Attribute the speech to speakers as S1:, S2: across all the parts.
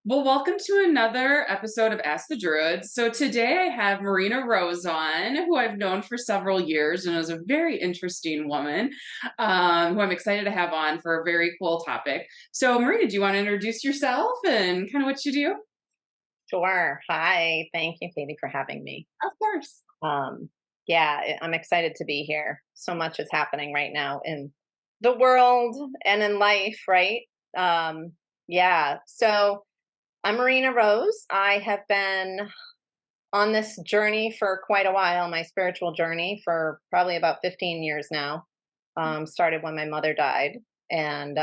S1: Well, welcome to another episode of Ask the Druids. So today I have Marinna Rose on, who I've known for several years and is a very interesting woman, who I'm excited to have on for a very cool topic. So, Marina, do you want to introduce yourself and kind of what you do?
S2: Sure. Hi. Thank you, Katie, for having me.
S1: Of course.
S2: Um, I'm excited to be here. So much is happening right now in the world and in life, right? Um, so I'm Marina Rose. I have been on this journey for quite a while, my spiritual journey for probably about 15 years now. Started when my mother died. And,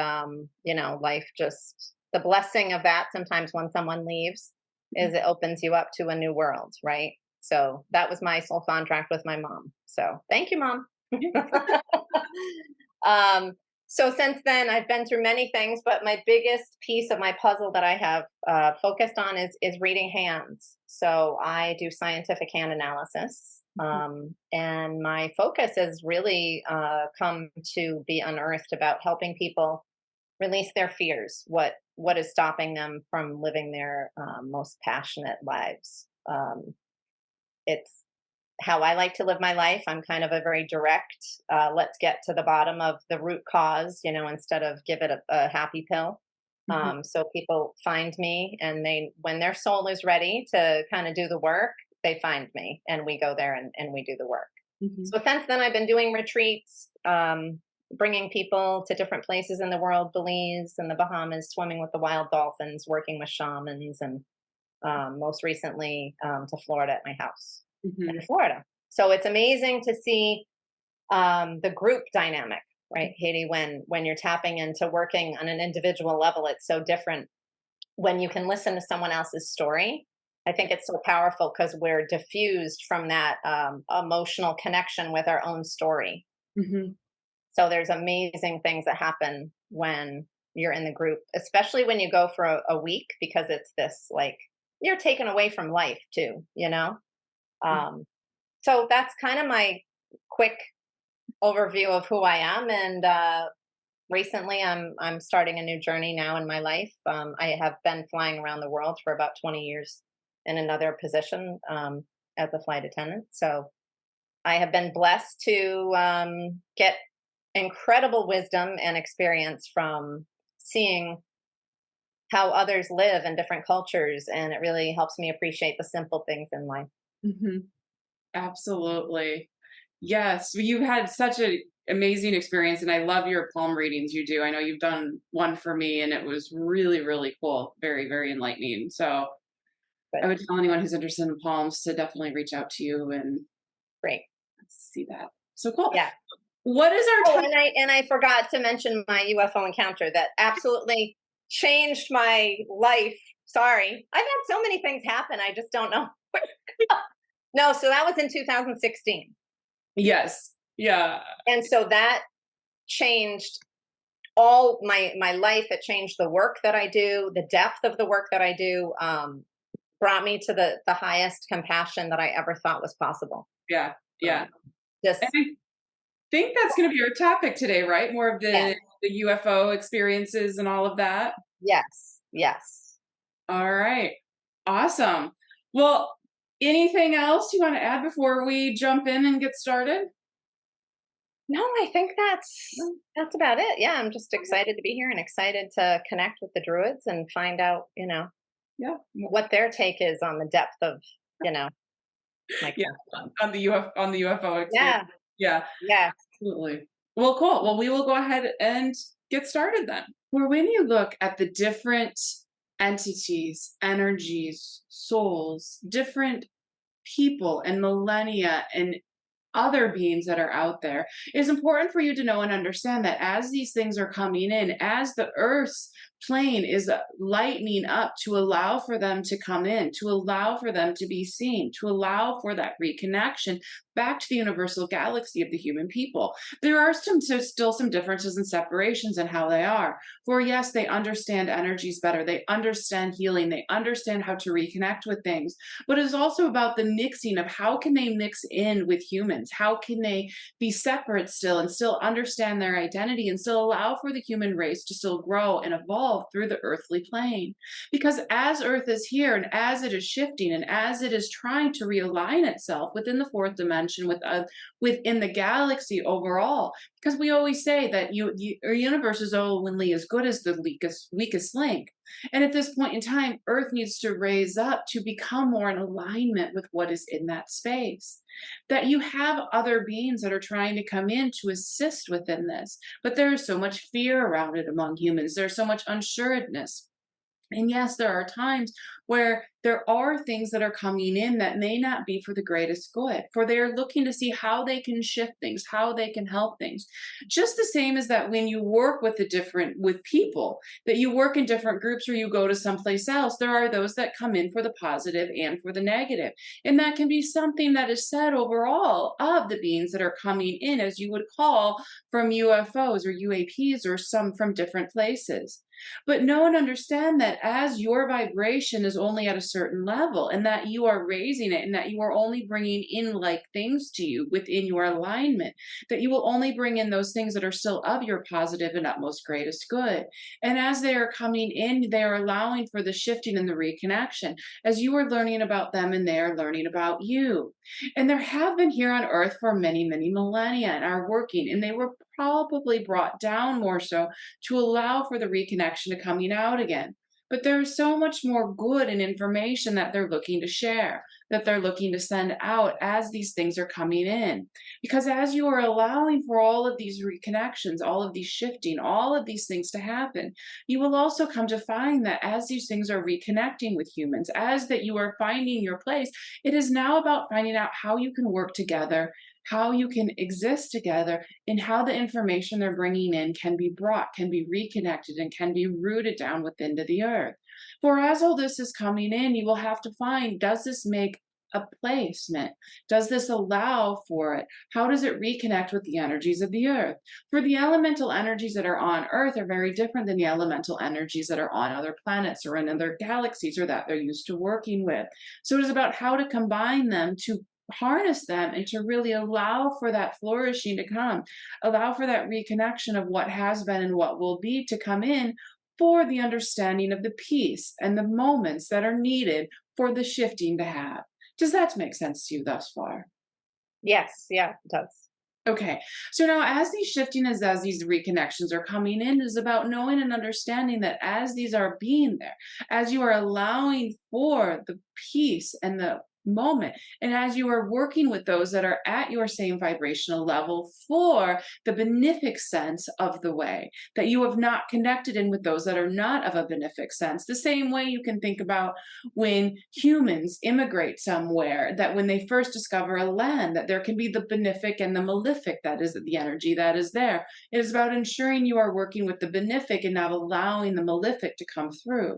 S2: life just, the blessing of that sometimes when someone leaves is it opens you up to a new world, right? So that was my soul contract with my mom. So thank you, mom. um, so since then, I've been through many things, but my biggest piece of my puzzle that I have focused on is reading hands. So I do scientific hand analysis, and my focus has really come to be unearthed about helping people release their fears. What is stopping them from living their most passionate lives? It's how I like to live my life. I'm kind of a very direct, let's get to the bottom of the root cause, instead of give it a happy pill.
S1: Mhm.
S2: So people find me and when their soul is ready to kind of do the work, they find me and we go there and we do the work.
S1: Mhm.
S2: So since then, I've been doing retreats, bringing people to different places in the world, Belize and the Bahamas, swimming with the wild dolphins, working with shamans, and most recently to Florida at my house in
S1: Mhm.
S2: Florida. So it's amazing to see the group dynamic, right, Katie? When you're tapping into working on an individual level, it's so different when you can listen to someone else's story. I think it's so powerful because we're diffused from that emotional connection with our own story.
S1: Mhm.
S2: So there's amazing things that happen when you're in the group, especially when you go for a week, because it's this like you're taken away from life too. Um, so that's kind of my quick overview of who I am. And recently, I'm starting a new journey now in my life. I have been flying around the world for about 20 years in another position as a flight attendant. So I have been blessed to get incredible wisdom and experience from seeing how others live in different cultures, and it really helps me appreciate the simple things in life.
S1: Mhm. Absolutely. Yes, well, you've had such an amazing experience, and I love your palm readings you do. I know you've done one for me, and it was really, really cool. Very, very enlightening. So
S2: But
S1: I would tell anyone who's interested in palms to definitely reach out to you and
S2: great.
S1: see that. So cool.
S2: Yeah.
S1: What is our
S2: Oh,
S1: time?
S2: and I forgot to mention my UFO encounter that absolutely changed my life. Sorry. I've had so many things happen. I just don't know. No, so that was in 2016.
S1: Yes. Yeah.
S2: And so that changed all my life. It changed the work that I do, the depth of the work that I do, brought me to the highest compassion that I ever thought was possible.
S1: Yeah.
S2: Um,
S1: Yeah. And
S2: just
S1: I think that's going to be our topic today, right? More of
S2: yes,
S1: the UFO experiences and all of that.
S2: yes, yes.
S1: All right. Awesome. Well, anything else you want to add before we jump in and get started?
S2: No, I think
S1: No?
S2: that's about it. Yeah, I'm just excited to be here and excited to connect with the druids and find out,
S1: Yeah.
S2: what their take is on the depth of, my
S1: Yeah.
S2: question.
S1: On the UFO experience.
S2: Yeah,
S1: Yeah,
S2: yeah.
S1: absolutely. Well, cool. Well, we will go ahead and get started then. Where when you look at the different entities, energies, souls, different people and millennia and other beings that are out there, it's important for you to know and understand that as these things are coming in, as the Earth's plane is lightening up to allow for them to come in, to allow for them to be seen, to allow for that reconnection, back to the universal galaxy of the human people. There are still some differences and separations in how they are. For yes, they understand energies better, they understand healing, they understand how to reconnect with things, but it's also about the mixing of how can they mix in with humans, how can they be separate still and still understand their identity and still allow for the human race to still grow and evolve through the earthly plane. Because as earth is here and as it is shifting and as it is trying to realign itself within the fourth dimension within the galaxy overall, because we always say that our universe is only as good as the weakest link. And at this point in time, Earth needs to raise up to become more in alignment with what is in that space. That you have other beings that are trying to come in to assist within this, but there is so much fear around it among humans. There's so much unsureness. And yes, there are times where there are things that are coming in that may not be for the greatest good, for they're looking to see how they can shift things, how they can help things. Just the same as that when you work with people, that you work in different groups or you go to someplace else, there are those that come in for the positive and for the negative. And that can be something that is said overall of the beings that are coming in, as you would call from UFOs or UAPs or some from different places. But know and understand that as your vibration is only at a certain level and that you are raising it and that you are only bringing in like things to you within your alignment, that you will only bring in those things that are still of your positive and utmost greatest good. And as they are coming in, they are allowing for the shifting and the reconnection as you are learning about them and they are learning about you. And there have been here on earth for many, many millennia and are working, and they were probably brought down more so to allow for the reconnection to coming out again. But there's so much more good and information that they're looking to share, that they're looking to send out as these things are coming in. Because as you are allowing for all of these reconnections, all of these shifting, all of these things to happen, you will also come to find that as these things are reconnecting with humans, as that you are finding your place, it is now about finding out how you can work together, how you can exist together, and how the information they're bringing in can be brought, can be reconnected, and can be rooted down within to the earth. For as all this is coming in, you will have to find, does this make a placement? Does this allow for it? How does it reconnect with the energies of the earth? For the elemental energies that are on earth are very different than the elemental energies that are on other planets or in other galaxies or that they're used to working with. So it is about how to combine them to harness them and to really allow for that flourishing to come, allow for that reconnection of what has been and what will be to come in for the understanding of the peace and the moments that are needed for the shifting to have. Does that make sense to you thus far?
S2: Yes, yeah, it does.
S1: Okay, so now as these shifting, as these reconnections are coming in, is about knowing and understanding that as these are being there, as you are allowing for the peace and the moment, and as you are working with those that are at your same vibrational level for the benefic sense of the way, that you have not connected in with those that are not of a benefic sense. The same way you can think about when humans immigrate somewhere, that when they first discover a land, that there can be the benefic and the malefic, that is the energy that is there. It is about ensuring you are working with the benefic and not allowing the malefic to come through.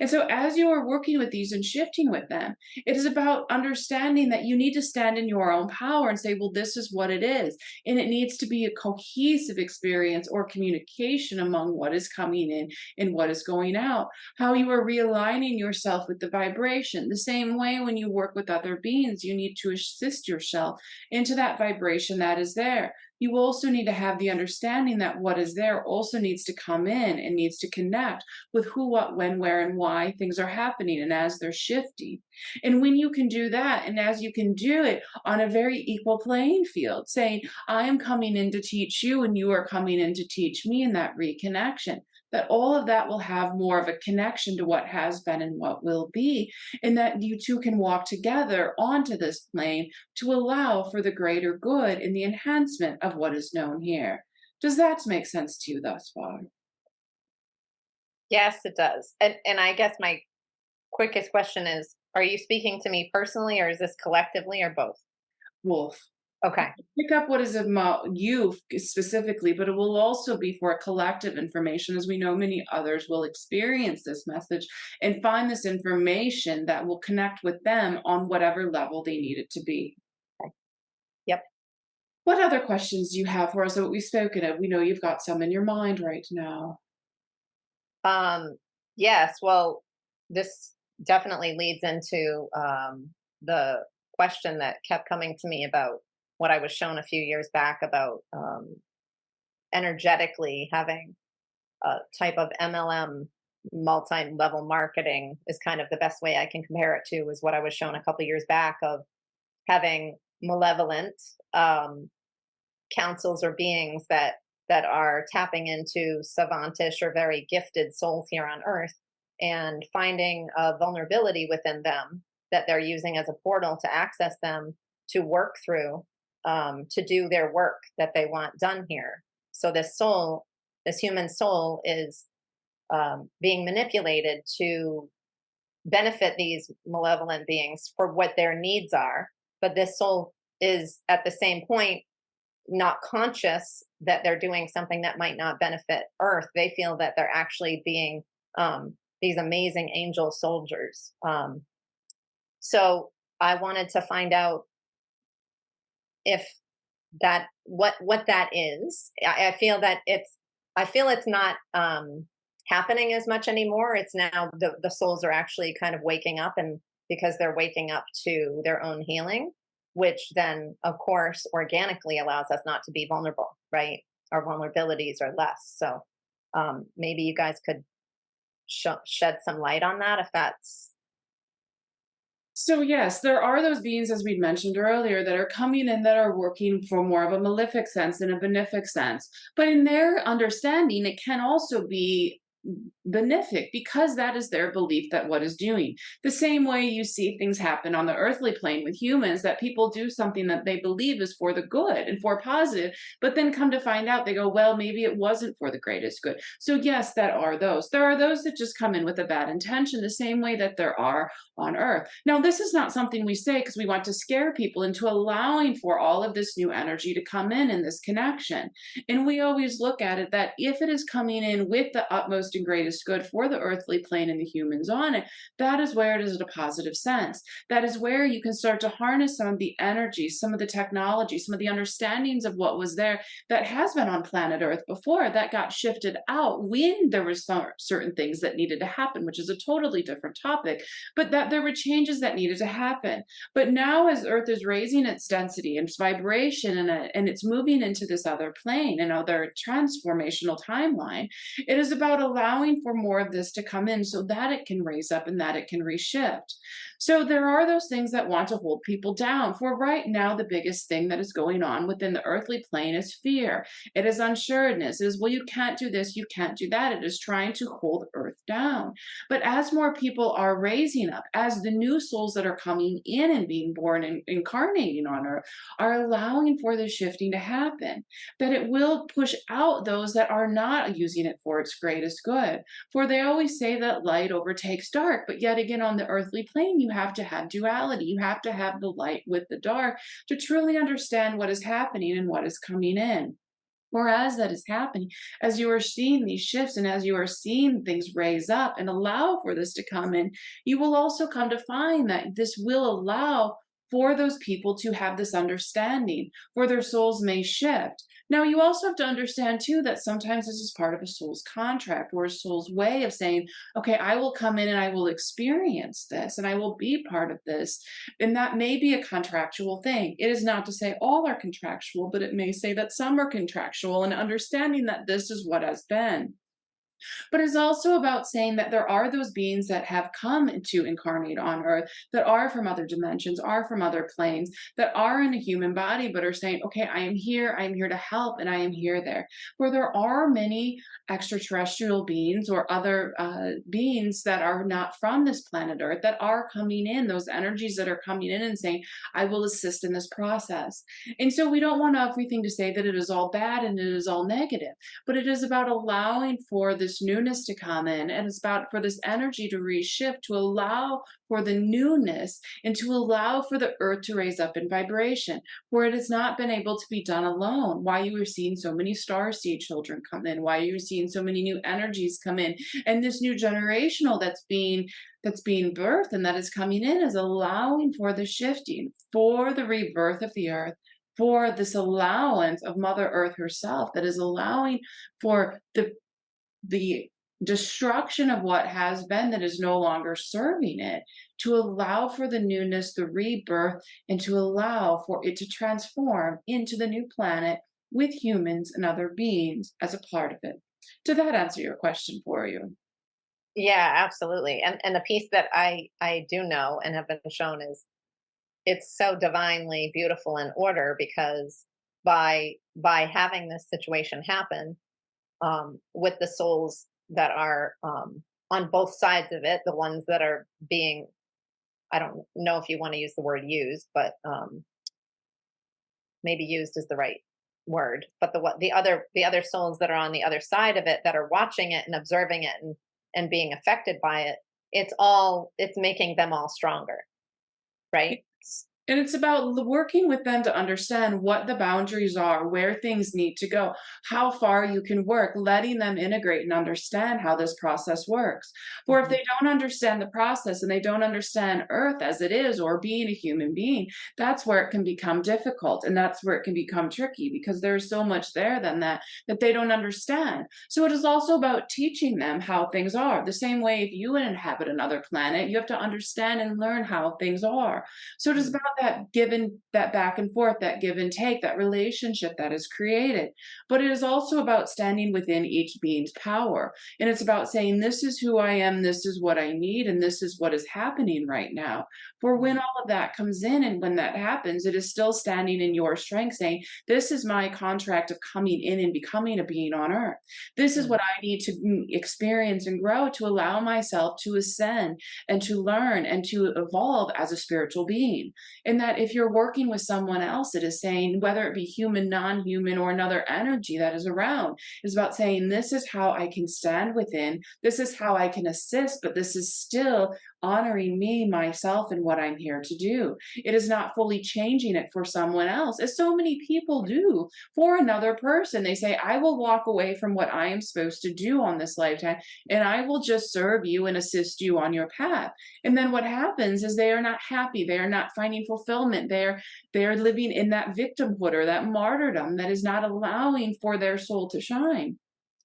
S1: And so as you are working with these and shifting with them, it is about understanding that you need to stand in your own power and say, well, this is what it is. And it needs to be a cohesive experience or communication among what is coming in and what is going out. How you are realigning yourself with the vibration. The same way when you work with other beings, you need to assist yourself into that vibration that is there. You also need to have the understanding that what is there also needs to come in and needs to connect with who, what, when, where, and why things are happening and as they're shifting. And when you can do that, and as you can do it on a very equal playing field, saying, I am coming in to teach you and you are coming in to teach me in that reconnection, that all of that will have more of a connection to what has been and what will be, and that you two can walk together onto this plane to allow for the greater good and the enhancement of what is known here. Does that make sense to you thus far?
S2: Yes, it does. And I guess my quickest question is, are you speaking to me personally or is this collectively or both?
S1: Wolf.
S2: Okay.
S1: Pick up what is about you specifically, but it will also be for a collective information, as we know many others will experience this message and find this information that will connect with them on whatever level they need it to be.
S2: Yep.
S1: What other questions do you have for us of what we've spoken of? We know you've got some in your mind right now.
S2: Um, yes. Well, this definitely leads into the question that kept coming to me about what I was shown a few years back about energetically having a type of MLM, multi-level marketing is kind of the best way I can compare it to, is what I was shown a couple years back of having malevolent um, councils or beings that are tapping into savantish or very gifted souls here on earth, and finding a vulnerability within them that they're using as a portal to access them, to work through, to do their work that they want done here. So this soul, this human soul, is being manipulated to benefit these malevolent beings for what their needs are. But this soul is at the same point not conscious that they're doing something that might not benefit Earth. They feel that they're actually being these amazing angel soldiers. So I wanted to find out if that what that is. I feel that it's not happening as much anymore. It's now the souls are actually kind of waking up, and because they're waking up to their own healing, which then of course organically allows us not to be vulnerable, right? Our vulnerabilities are less. So maybe you guys could shed some light on that, if that's
S1: So yes, there are those beings, as we mentioned earlier, that are coming in that are working for more of a malefic sense than a benefic sense. But in their understanding, it can also be benefic because that is their belief that what is doing. The same way you see things happen on the earthly plane with humans, that people do something that they believe is for the good and for positive, but then come to find out they go, well, maybe it wasn't for the greatest good. So yes, that are those. There are those that just come in with a bad intention, the same way that there are on earth. Now, this is not something we say because we want to scare people into allowing for all of this new energy to come in this connection. And we always look at it that if it is coming in with the utmost and greatest good for the earthly plane and the humans on it, that is where it is in a positive sense. That is where you can start to harness some of the energy, some of the technology, some of the understandings of what was there that has been on planet Earth before, that got shifted out when there were certain things that needed to happen, which is a totally different topic, but that there were changes that needed to happen. But now, as Earth is raising its density and its vibration, and it's moving into this other plane, another transformational timeline, it is about allowing for more of this to come in so that it can raise up and that it can reshift. So there are those things that want to hold people down. For right now, the biggest thing that is going on within the earthly plane is fear. It is unsureness. It is, well, you can't do this, you can't do that. It is trying to hold Earth down. But as more people are raising up, as the new souls that are coming in and being born and incarnating on Earth are allowing for the shifting to happen, that it will push out those that are not using it for its greatest good. For they always say that light overtakes dark, but yet again, on the earthly plane, you have to have duality. You have to have the light with the dark to truly understand what is happening and what is coming in. Or as that is happening, as you are seeing these shifts and as you are seeing things raise up and allow for this to come in, you will also come to find that this will allow for those people to have this understanding, for their souls may shift. Now, you also have to understand too that sometimes this is part of a soul's contract or a soul's way of saying, okay, I will come in and I will experience this and I will be part of this. And that may be a contractual thing. It is not to say all are contractual, but it may say that some are contractual, and understanding that this is what has been. But it's also about saying that there are those beings that have come to incarnate on earth that are from other dimensions, are from other planes, that are in a human body, but are saying, okay, I am here to help, and I am here there. Where there are many extraterrestrial beings or other beings that are not from this planet Earth that are coming in, those energies that are coming in and saying, I will assist in this process. And so we don't want everything to say that it is all bad and it is all negative, but it is about allowing for this newness to come in, and it's about for this energy to reshift, to allow for the newness and to allow for the earth to raise up in vibration, where it has not been able to be done alone. Why you are seeing so many star seed children come in, why you're seeing so many new energies come in, and this new generational that's being birthed and that is coming in is allowing for the shifting, for the rebirth of the earth, for this allowance of Mother Earth herself, that is allowing for the destruction of what has been that is no longer serving it, to allow for the newness, the rebirth, and to allow for it to transform into the new planet with humans and other beings as a part of it. Did that answer your question for you?
S2: Yeah, absolutely. And the piece that I do know and have been shown is it's so divinely beautiful in order because by having this situation happen, with the souls that are on both sides of it, the ones that are being, I don't know if you want to use the word used, but maybe used is the right word. But the other souls that are on the other side of it that are watching it and observing it and being affected by it, it's making them all stronger, right?
S1: Yes. And it's about working with them to understand what the boundaries are, where things need to go, how far you can work, letting them integrate and understand how this process works. For if
S2: Mhm.
S1: they don't understand the process and they don't understand Earth as it is, or being a human being, that's where it can become difficult. And that's where it can become tricky, because there's so much there than that they don't understand. So it is also about teaching them how things are. The same way, if you inhabit another planet, you have to understand and learn how things are. So it is
S2: Mm,
S1: about that given, that back and forth, that give and take, that relationship that is created. But it is also about standing within each being's power. And it's about saying, this is who I am, this is what I need, and this is what is happening right now. For when
S2: mm,
S1: all of that comes in and when that happens, it is still standing in your strength, saying, this is my contract of coming in and becoming a being on earth. This is what
S2: mm,
S1: I need to experience and grow to allow myself to ascend and to learn and to evolve as a spiritual being. And that if you're working with someone else, it is saying, whether it be human, non human, or another energy that is around, is about saying, this is how I can stand within, this is how I can assist, but this is still honoring me, myself, and what I'm here to do. It is not fully changing it for someone else, as so many people do for another person. They say, I will walk away from what I am supposed to do on this lifetime, and I will just serve you and assist you on your path. And then what happens is they are not happy, they are not finding fulfillment, they're living in that victimhood or that martyrdom that is not allowing for their soul to shine.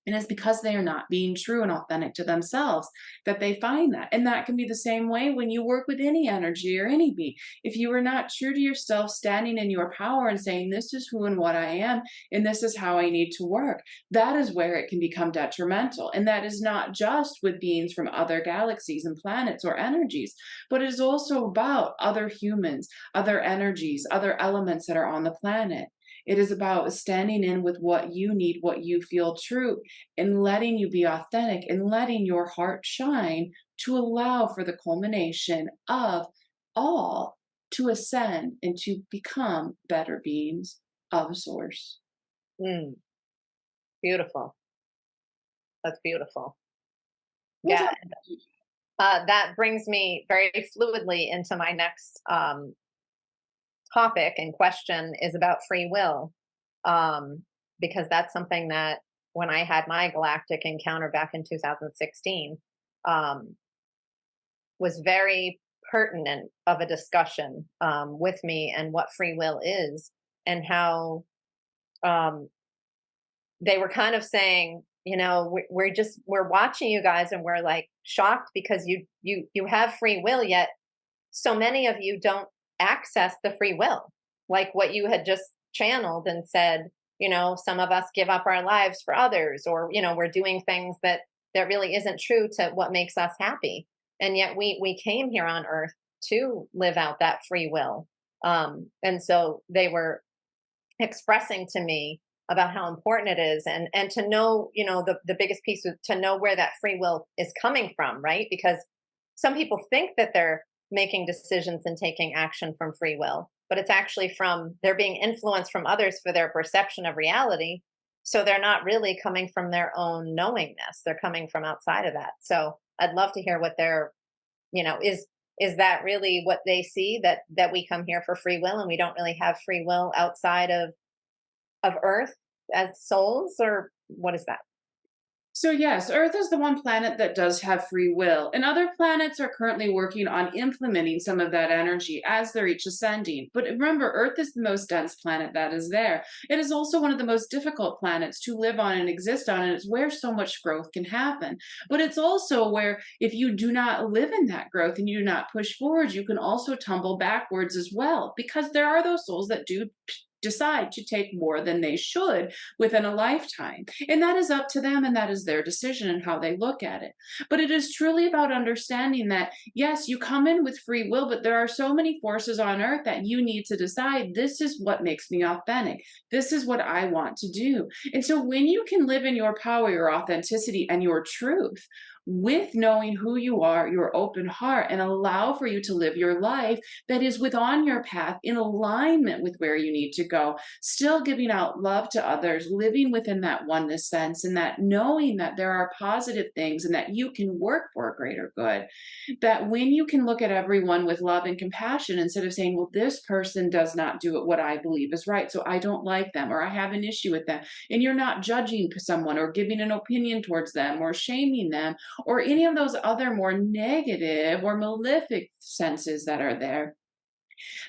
S1: And it's because they are not being true and authentic to themselves that they find that. And that can be the same way when you work with any energy or any being. If you are not true to yourself, standing in your power and saying, this is who and what I am, and this is how I need to work, that is where it can become detrimental. And that is not just with beings from other galaxies and planets or energies, but it is also about other humans, other energies, other elements that are on the planet. It is about standing in with what you need, what you feel true, and letting you be authentic and letting your heart shine to allow for the culmination of all to ascend and to become better beings of source.
S2: mm. Beautiful. That's beautiful.
S1: Well,
S2: Yeah. That brings me very fluidly into my next topic and question is about free will. Um, because that's something that when I had my galactic encounter back in 2016, um, was very pertinent of a discussion with me and what free will is and how um, they were kind of saying, we're watching you guys and we're like shocked because you have free will, yet so many of you don't access the free will, like what you had just channeled and said. Some of us give up our lives for others, or we're doing things that really isn't true to what makes us happy, and yet we came here on earth to live out that free will. And so they were expressing to me about how important it is, and to know, the biggest piece was to know where that free will is coming from, right? Because some people think that they're making decisions and taking action from free will, but it's actually from they're being influenced from others for their perception of reality. So they're not really coming from their own knowingness, they're coming from outside of that. So I'd love to hear what their, is that really what they see, that we come here for free will and we don't really have free will outside of earth as souls, or what is that?
S1: So, yes, Earth is the one planet that does have free will, and other planets are currently working on implementing some of that energy as they're each ascending. But remember, Earth is the most dense planet that is there. It is also one of the most difficult planets to live on and exist on, and it's where so much growth can happen. But it's also where, if you do not live in that growth and you do not push forward, you can also tumble backwards as well, because there are those souls that do decide to take more than they should within a lifetime. And that is up to them, and that is their decision and how they look at it. But it is truly about understanding that, yes, you come in with free will, but there are so many forces on earth that you need to decide this is what makes me authentic. This is what I want to do. And so when you can live in your power, your authenticity, and your truth, with knowing who you are, your open heart, and allow for you to live your life that is within your path in alignment with where you need to go, still giving out love to others, living within that oneness sense, and that knowing that there are positive things and that you can work for a greater good. That when you can look at everyone with love and compassion instead of saying, well, this person does not do it what I believe is right, so I don't like them or I have an issue with them. And you're not judging someone or giving an opinion towards them or shaming them or any of those other more negative or malefic senses that are there.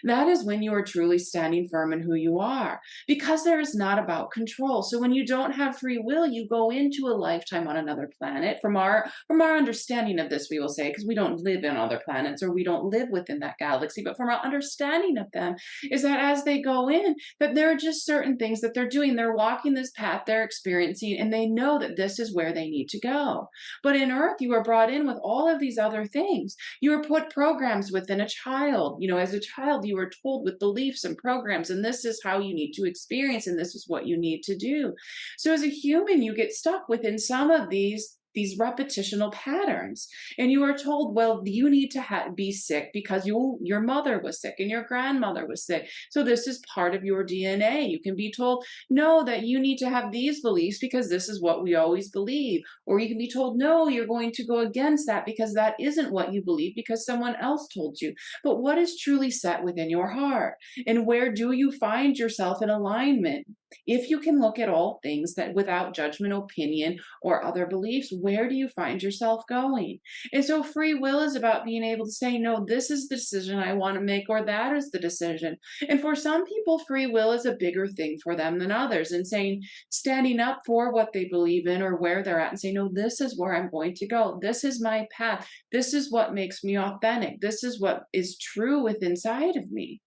S1: That is when you are truly standing firm in who you are, because there is not about control. So when you don't have free will, you go into a lifetime on another planet. From our understanding of this, we will say, because we don't live in other planets or we don't live within that galaxy, but from our understanding of them, is that as they go in, that there are just certain things that they're doing. They're walking this path, they're experiencing, and they know that this is where they need to go. But in Earth, you are brought in with all of these other things. You are put programs within a child. As a child, you were told with beliefs and programs, and this is how you need to experience, and this is what you need to do. So as a human, you get stuck within some of these repetitional patterns, and you are told, well, you need to be sick because your mother was sick and your grandmother was sick, so this is part of your DNA. You can be told, no, that you need to have these beliefs because this is what we always believe, or you can be told, no, you're going to go against that because that isn't what you believe because someone else told you. But what is truly set within your heart, and where do you find yourself in alignment? If you can look at all things that without judgment, opinion, or other beliefs, where do you find yourself going? And so free will is about being able to say, no, this is the decision I want to make, or that is the decision. And for some people, free will is a bigger thing for them than others, and saying, standing up for what they believe in or where they're at and say, no, this is where I'm going to go. This is my path. This is what makes me authentic. This is what is true within inside of me.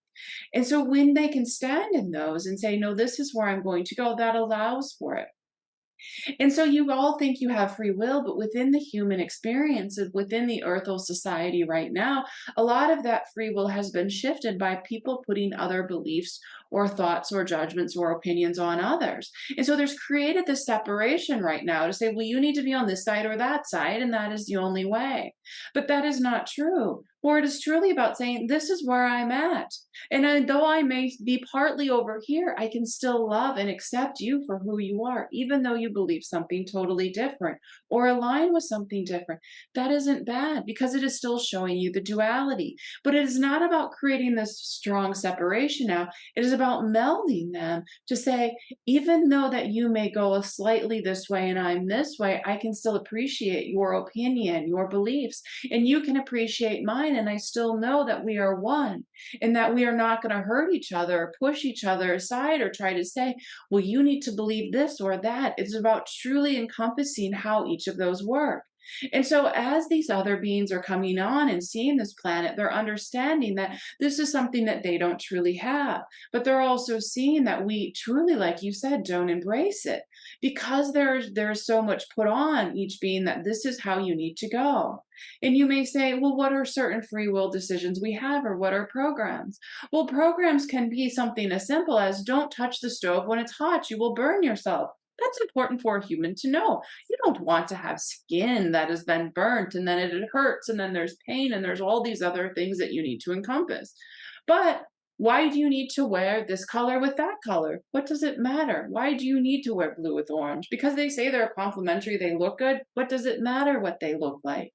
S1: And so when they can stand in those and say, no, this is where I'm going to go, that allows for it. And so you all think you have free will, but within the human experience, within the earthal society right now, a lot of that free will has been shifted by people putting other beliefs or thoughts or judgments or opinions on others. And so there's created this separation right now to say, well, you need to be on this side or that side, and that is the only way. But that is not true. For it is truly about saying, this is where I'm at. And though I may be partly over here, I can still love and accept you for who you are, even though you believe something totally different or align with something different. That isn't bad because it is still showing you the duality. But it is not about creating this strong separation now. It is about melding them to say, even though that you may go slightly this way and I'm this way, I can still appreciate your opinion, your beliefs, and you can appreciate mine. And I still know that we are one, and that we are not going to hurt each other or push each other aside or try to say, well, you need to believe this or that. It's about truly encompassing how each of those work. And so, as these other beings are coming on and seeing this planet, they're understanding that this is something that they don't truly have. But they're also seeing that we truly, like you said, don't embrace it because there's so much put on each being that this is how you need to go. And you may say, well, what are certain free will decisions we have, or what are programs? Well, programs can be something as simple as don't touch the stove when it's hot, you will burn yourself. That's important for a human to know. You don't want to have skin that has been burnt and then it hurts and then there's pain and there's all these other things that you need to encompass. But why do you need to wear this color with that color? What does it matter? Why do you need to wear blue with orange? Because they say they're complementary, they look good. What does it matter what they look like?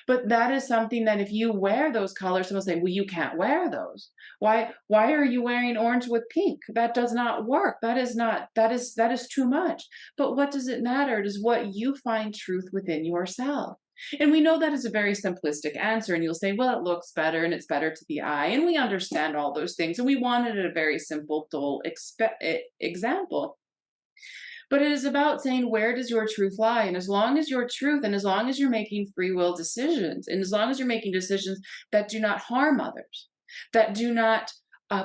S1: But that is something that if you wear those colors, someone will say, well, you can't wear those. Why are you wearing orange with pink? That does not work. That is too much. But what does it matter? It is what you find truth within yourself. And we know that is a very simplistic answer. And you'll say, well, it looks better and it's better to the eye. And we understand all those things. And we wanted a very simple, dull example. But it is about saying, where does your truth lie? And as long as your truth, and as long as you're making free will decisions, and as long as you're making decisions that do not harm others, that do not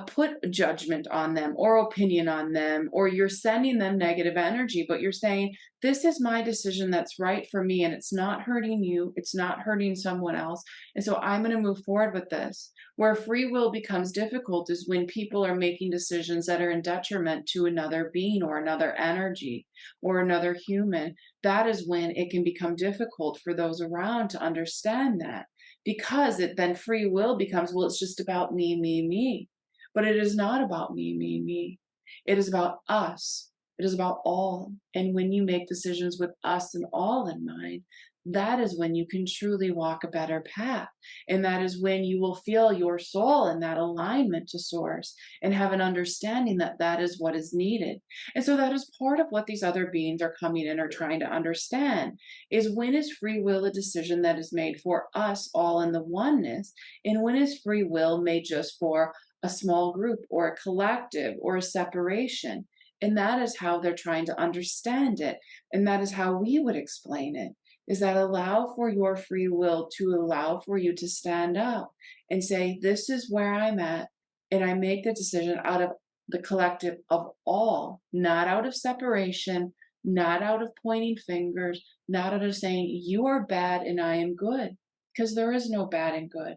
S1: put judgment on them or opinion on them, or you're sending them negative energy, but you're saying, this is my decision that's right for me, and it's not hurting you, it's not hurting someone else. And so I'm going to move forward with this. Where free will becomes difficult is when people are making decisions that are in detriment to another being or another energy or another human. That is when it can become difficult for those around to understand that, because it then free will becomes, well, it's just about me, me, me. But it is not about me, me, me. It is about us. It is about all. And when you make decisions with us and all in mind, that is when you can truly walk a better path. And that is when you will feel your soul in that alignment to source and have an understanding that that is what is needed. And so that is part of what these other beings are coming in or trying to understand, is when is free will a decision that is made for us all in the oneness, and when is free will made just for a small group or a collective or a separation. And that is how they're trying to understand it. And that is how we would explain it, is that allow for your free will to allow for you to stand up and say, this is where I'm at. And I make the decision out of the collective of all, not out of separation, not out of pointing fingers, not out of saying, you are bad and I am good, because there is no bad and good.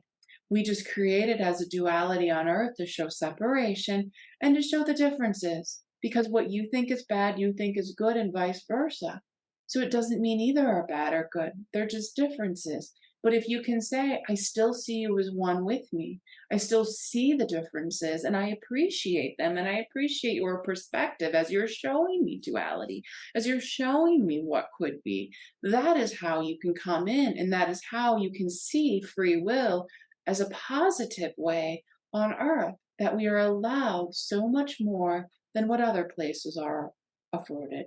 S1: We just create it as a duality on earth to show separation and to show the differences, because what you think is bad, you think is good, and vice versa. So it doesn't mean either are bad or good. They're just differences. But if you can say, I still see you as one with me, I still see the differences and I appreciate them, and I appreciate your perspective as you're showing me duality, as you're showing me what could be, that is how you can come in, and that is how you can see free will as a positive way on earth, that we are allowed so much more than what other places are afforded.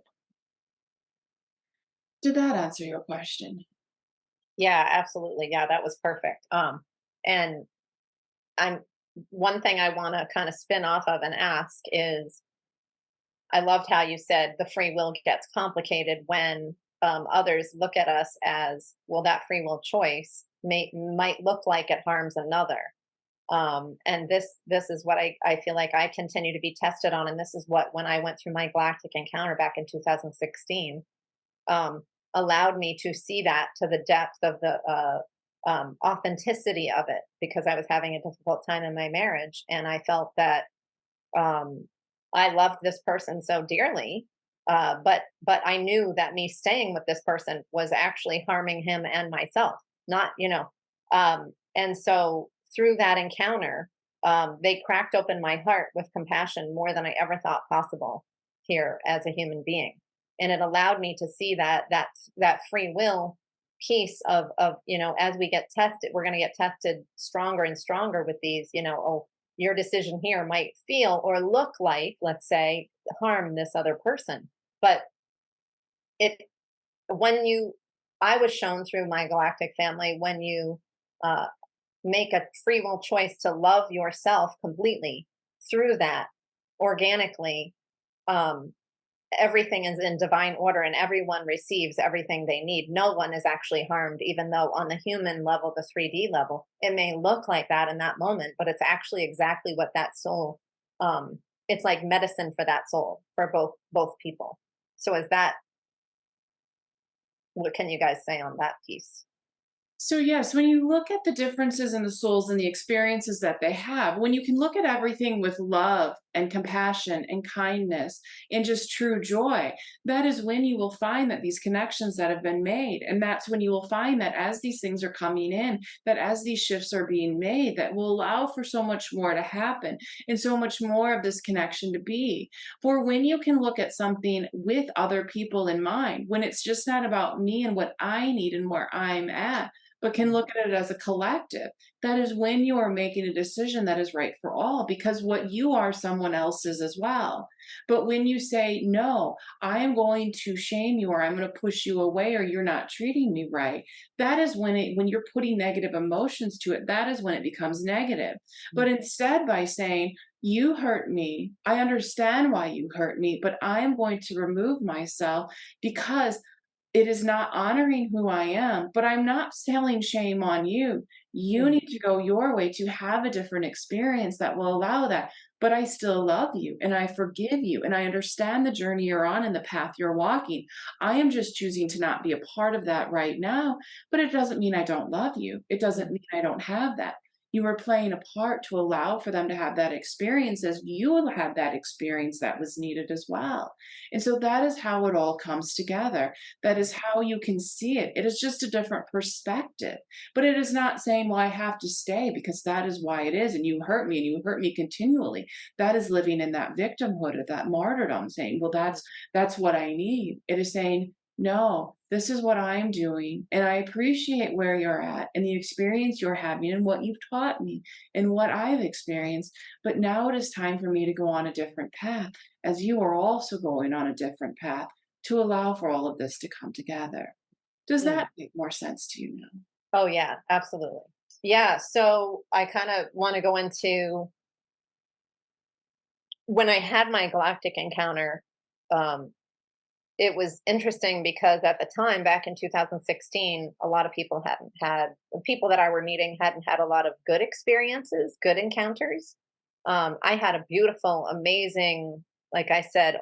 S1: Did that answer your question?
S2: Yeah, absolutely. Yeah, that was perfect. And I'm one thing I want to kind of spin off of and ask is, I loved how you said the free will gets complicated when others look at us as, well, that free will choice might look like it harms another. And this is what I feel like I continue to be tested on. And this is what, when I went through my galactic encounter back in 2016, um, allowed me to see that to the depth of the authenticity of it, because I was having a difficult time in my marriage. And I felt that um, I loved this person so dearly. But I knew that me staying with this person was actually harming him and myself, not, and so through that encounter, they cracked open my heart with compassion more than I ever thought possible here as a human being. And it allowed me to see that free will piece of, as we get tested, we're going to get tested stronger and stronger with these, oh, your decision here might feel or look like, let's say, harm this other person. But it, when you, I was shown through my galactic family, when you uh, make a free will choice to love yourself completely through that organically, um, everything is in divine order and everyone receives everything they need. No one is actually harmed, even though on the human level, the 3D level, it may look like that in that moment, but it's actually exactly what that soul, it's like medicine for that soul, for both people. So is that, what can you guys say on that piece?
S1: So, yes, when you look at the differences in the souls and the experiences that they have, when you can look at everything with love and compassion and kindness and just true joy, that is when you will find that these connections that have been made. And that's when you will find that as these things are coming in, that as these shifts are being made, that will allow for so much more to happen and so much more of this connection to be. For when you can look at something with other people in mind, when it's just not about me and what I need and where I'm at, but can
S2: Mm,
S1: look at it as a collective. That is when you are making a decision that is right for all, because what you are, someone else is as well. But when you say, no, I am going to shame you, or I'm going to push you away, or you're not treating me right, that is when you're putting negative emotions to it, that is when it becomes negative.
S2: mm,
S1: But instead, by saying, you hurt me, I understand why you hurt me, but I am going to remove myself because it is not honoring who I am, but I'm not selling shame on you. You
S2: mm,
S1: need to go your way to have a different experience that will allow that. But I still love you and I forgive you and I understand the journey you're on and the path you're walking. I am just choosing to not be a part of that right now, but it doesn't mean I don't love you. It doesn't
S2: mm,
S1: mean I don't have that. You were playing a part to allow for them to have that experience as you had that experience that was needed as well. And so that is how it all comes together. That is how you can see it. It is just a different perspective. But it is not saying, well, I have to stay because that is why it is. And you hurt me and you hurt me continually. That is living in that victimhood of that martyrdom, saying, well,
S2: mm,
S1: that's what I need. It is saying, no, this is what I'm doing. And I appreciate where you're at and the experience you're having and what you've taught me and what I've experienced. But now it is time for me to go on a different path, as you are also going on a different path, to allow for all of this to come together. Does
S2: mm.
S1: that make more sense to you now?
S2: Oh, yeah, absolutely. Yeah. So I kind of want to go into when I had my galactic encounter. Um, it was interesting because at the time, back in 2016, a lot of people hadn't had the people that I were meeting hadn't had a lot of good experiences, good encounters. I had a beautiful, amazing, like I said,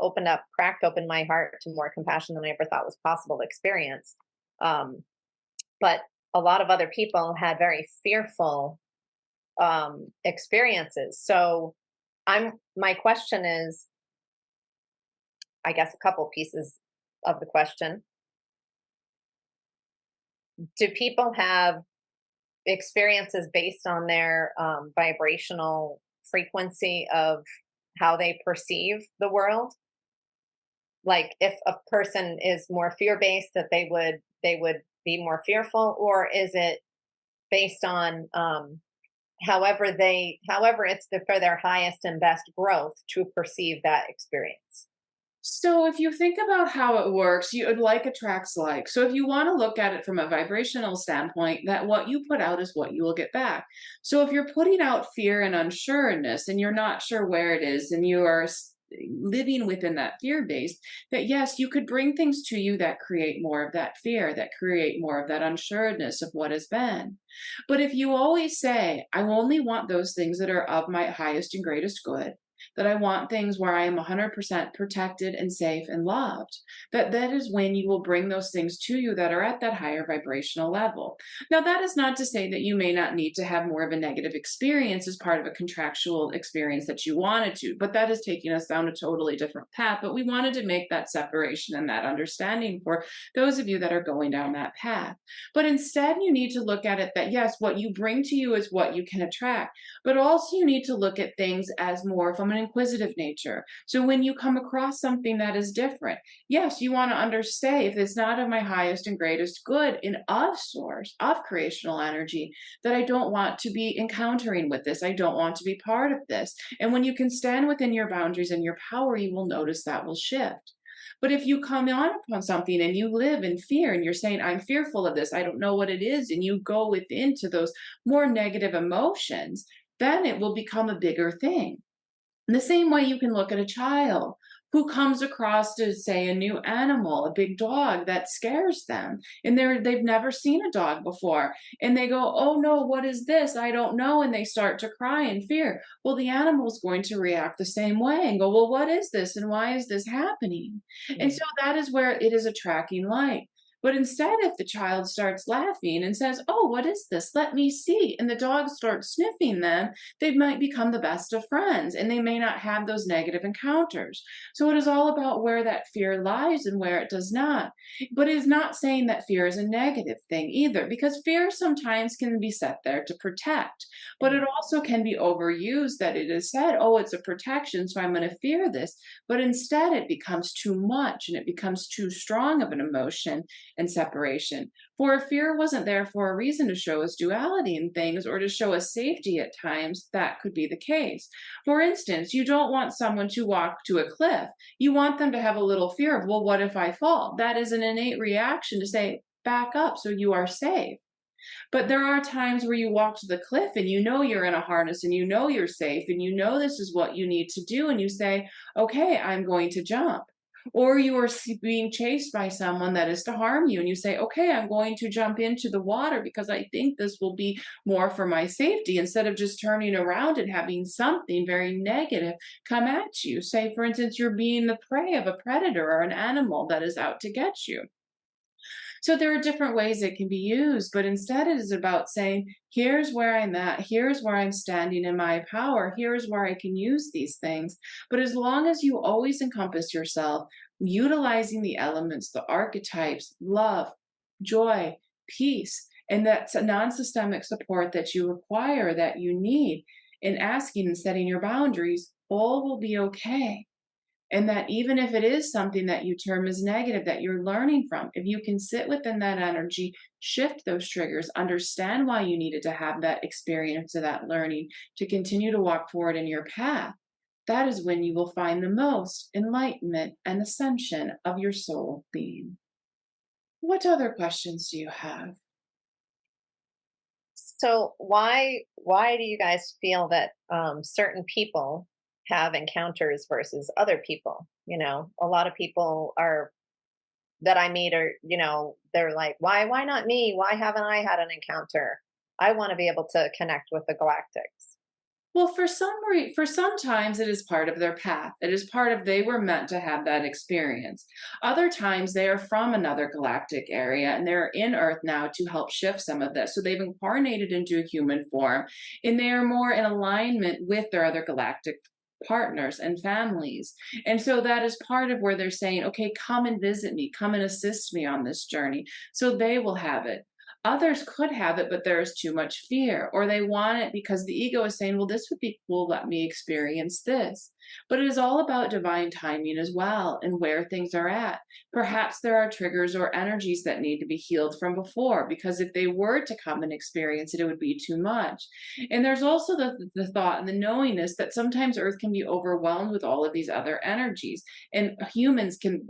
S2: cracked open my heart to more compassion than I ever thought was possible experience. Um, but a lot of other people had very fearful experiences. So my question is, I guess, a couple pieces of the question. Do people have experiences based on their vibrational frequency of how they perceive the world? Like if a person is more fear based, that they would be more fearful, or is it based on however it's for their highest and best growth to perceive that experience?
S1: So if you think about how it works, you would like attracts like. So if you want to look at it from a vibrational standpoint, that what you put out is what you will get back. So if you're putting out fear and unsureness and you're not sure where it is and you are living within that fear base, that yes, you could bring things to you that create more of that fear, that create more of that unsureness of what has been. But if you always say, I only want those things that are of my highest and greatest good, that I want things where I am 100% protected and safe and loved, that is when you will bring those things to you that are at that higher vibrational level. Now, that is not to say that you may not need to have more of a negative experience as part of a contractual experience that you wanted to, but that is taking us down a totally different path. But we wanted to make that separation and that understanding for those of you that are going down that path. But instead, you need to look at it that yes, what you bring to you is what you can attract, but also you need to look at things as more from an inquisitive nature. So when you come across something that is different, yes, you want to understand if it's not of my highest and greatest good in of source, of creational energy, that I don't want to be encountering with this. I don't want to be part of this. And when you can stand within your boundaries and your power, you will notice that will shift. But if you come on upon something and you live in fear and you're saying, I'm fearful of this, I don't know what it is, and you go within to those more negative emotions, then it will become a bigger thing. In the same way, you can look at a child who comes across to say a new animal, a big dog that scares them, and they've never seen a dog before, and they go, "Oh no, what is this? I don't know," and they start to cry in fear. Well, the animal's going to react the same way and go, "Well, what is this, and why is this happening?" And
S2: Mm,
S1: so that is where it is attracting light. But instead, if the child starts laughing and says, "Oh, what is this? Let me see," and the dog starts sniffing them, they might become the best of friends and they may not have those negative encounters. So it is all about where that fear lies and where it does not. But it is not saying that fear is a negative thing either, because fear sometimes can be set there to protect, but it
S2: mm,
S1: also can be overused that it is said, oh, it's a protection, so I'm going to fear this. But instead, it becomes too much and it becomes too strong of an emotion. and separation. For fear wasn't there for a reason to show us duality in things or to show us safety at times. That could be the case. For instance, you don't want someone to walk to a cliff. You want them to have a little fear of, well, what if I fall? That is an innate reaction to say, back up so you are safe. But there are times where you walk to the cliff and you know you're in a harness and you know you're safe and you know this is what you need to do. And you say, okay, I'm going to jump. Or you are being chased by someone that is to harm you, and you say, okay, I'm going to jump into the water because I think this will be more for my safety, instead of just turning around and having something very negative come at you. Say, for instance, you're being the prey of a predator or an animal that is out to get you. So there are different ways it can be used, but instead it is about saying, here's where I'm at, here's where I'm standing in my power, here's where I can use these things. But as long as you always encompass yourself, utilizing the elements, the archetypes, love, joy, peace, and that's a non systemic support that you require, that you need, in asking and setting your boundaries, all will be okay. And that even if it is something that you term as negative that you're learning from, if you can sit within that energy, shift those triggers, understand why you needed to have that experience of that learning to continue to walk forward in your path, that is when you will find the most enlightenment and ascension of your soul being. What other questions do you have?
S2: So why do you guys feel that certain people have encounters versus other people? You know, a lot of people are that I meet are, you know, they're like, why not me? Why haven't I had an encounter? I want to be able to connect with the galactics.
S1: Well, for sometimes it is part of their path. It is part of, they were meant to have that experience. Other times they are from another galactic area and they're in Earth now to help shift some of this. So they've incarnated into a human form and they are more in alignment with their other galactic partners and families. And so that is part of where they're saying, okay, come and visit me, come and assist me on this journey. So they will have it. Others could have it, but there is too much fear, or they want it because the ego is saying, well, this would be cool, let me experience this. But it is all about divine timing as well and where things are at. Perhaps there are triggers or energies that need to be healed from before, because if they were to come and experience it, it would be too much. And there's also the thought and the knowingness that sometimes Earth can be overwhelmed with all of these other energies, and humans can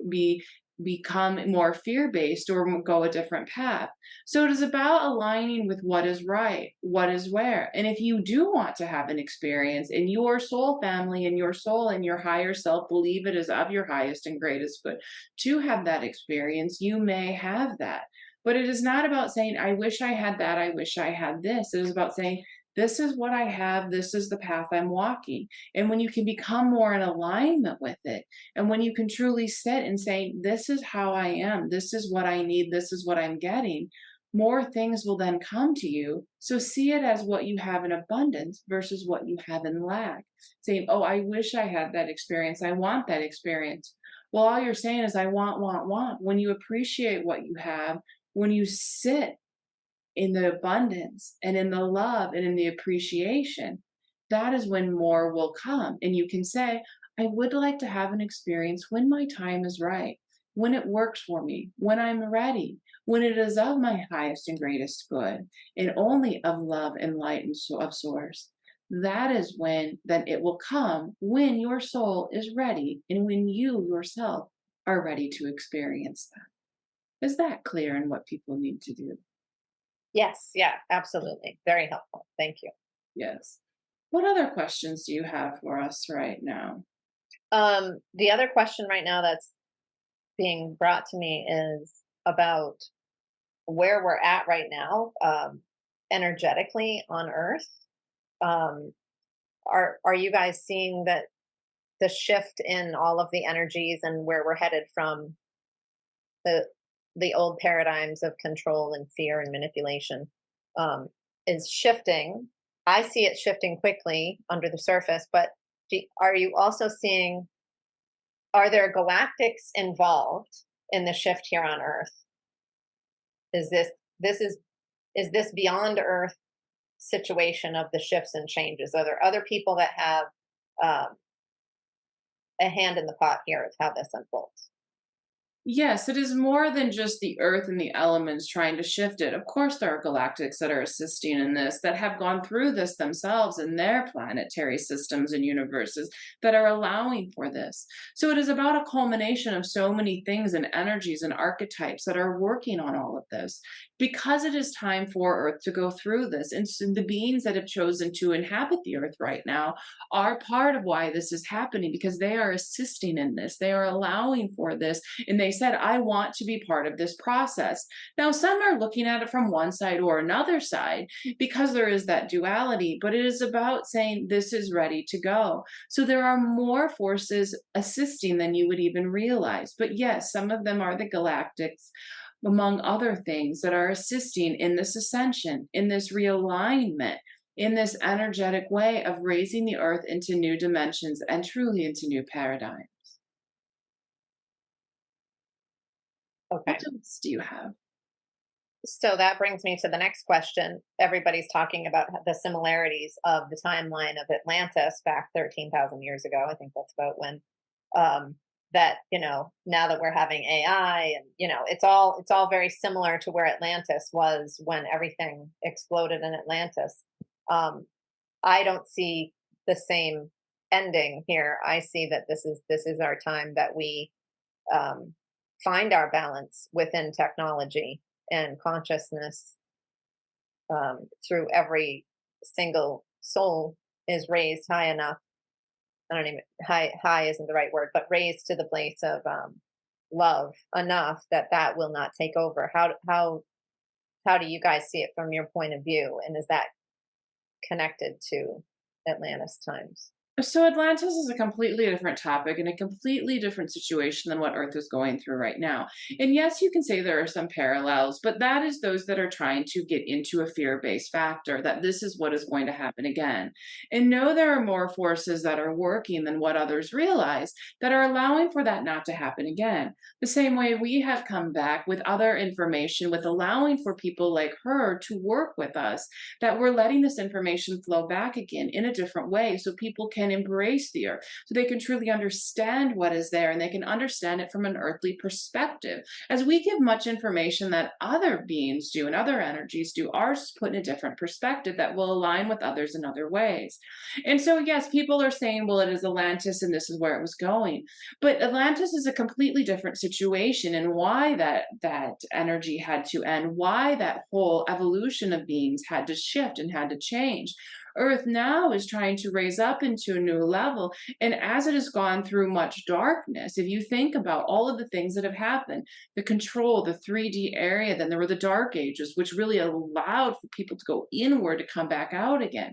S1: become more fear-based or go a different path. So it is about aligning with what is right, what is where. And if you do want to have an experience and your soul family and your soul and your higher self believe it is of your highest and greatest good to have that experience, you may have that. But it is not about saying, I wish I had that, I wish I had this. It is about saying, this is what I have, this is the path I'm walking. And when you can become more in alignment with it, and when you can truly sit and say, this is how I am, this is what I need, this is what I'm getting, more things will then come to you. So see it as what you have in abundance versus what you have in lack. Saying, oh, I wish I had that experience. I want that experience. Well, all you're saying is, I want, want, want. When you appreciate what you have, when you sit in the abundance and in the love and in the appreciation, that is when more will come. And you can say, I would like to have an experience when my time is right, when it works for me, when I'm ready, when it is of my highest and greatest good, and only of love and light and so of source. That is when then it will come, when your soul is ready and when you yourself are ready to experience that. Is that clear in what people need to do?
S2: Yes, yeah, absolutely. Very helpful. Thank you.
S1: Yes. What other questions do you have for us right now?
S2: The other question right now that's being brought to me is about where we're at right now, energetically on Earth. Um, are you guys seeing that the shift in all of the energies and where we're headed from the the old paradigms of control and fear and manipulation um, is shifting? I see it shifting quickly under the surface, but are you also seeing, are there galactics involved in the shift here on Earth? Is this is this beyond Earth situation of the shifts and changes? Are there other people that have um, a hand in the pot here of how this unfolds?
S1: Yes, it is more than just the earth and the elements trying to shift it. Of course, there are galactics that are assisting in this, that have gone through this themselves in their planetary systems and universes that are allowing for this. So it is about a culmination of so many things and energies and archetypes that are working on all of this. Because it is time for Earth to go through this, and so the beings that have chosen to inhabit the Earth right now are part of why this is happening, because they are assisting in this. They are allowing for this, and they said, I want to be part of this process. Now, some are looking at it from one side or another side because there is that duality, but it is about saying this is ready to go. So there are more forces assisting than you would even realize. But yes, some of them are the galactics, among other things, that are assisting in this ascension, in this realignment, in this energetic way of raising the earth into new dimensions and truly into new paradigm. What
S2: Okay.
S1: else do you have?
S2: So that brings me to the next question. Everybody's talking about the similarities of the timeline of Atlantis back 13,000 years ago. I think that's about when that, now that we're having AI, and it's all very similar to where Atlantis was when everything exploded in Atlantis. Um, I don't see the same ending here. I see that this is our time that we um, find our balance within technology and consciousness, through every single soul is raised high enough. I don't even high isn't the right word, but raised to the place of love enough that that will not take over. How do you guys see it from your point of view, and is that connected to Atlantis times?
S1: So Atlantis is a completely different topic and a completely different situation than what Earth is going through right now. And yes, you can say there are some parallels, but that is those that are trying to get into a fear-based factor that this is what is going to happen again. And no, there are more forces that are working than what others realize that are allowing for that not to happen again. The same way we have come back with other information, with allowing for people like her to work with us, that we're letting this information flow back again in a different way so people can embrace the earth, so they can truly understand what is there and they can understand it from an earthly perspective. As we give much information that other beings do and other energies do, ours is put in a different perspective that will align with others in other ways. And so, yes, people are saying, well, it is Atlantis and this is where it was going. But Atlantis is a completely different situation, and why that energy had to end, why that whole evolution of beings had to shift and had to change. Earth now is trying to raise up into a new level. And as it has gone through much darkness, if you think about all of the things that have happened, the control, the 3D area, then there were the dark ages, which really allowed for people to go inward to come back out again,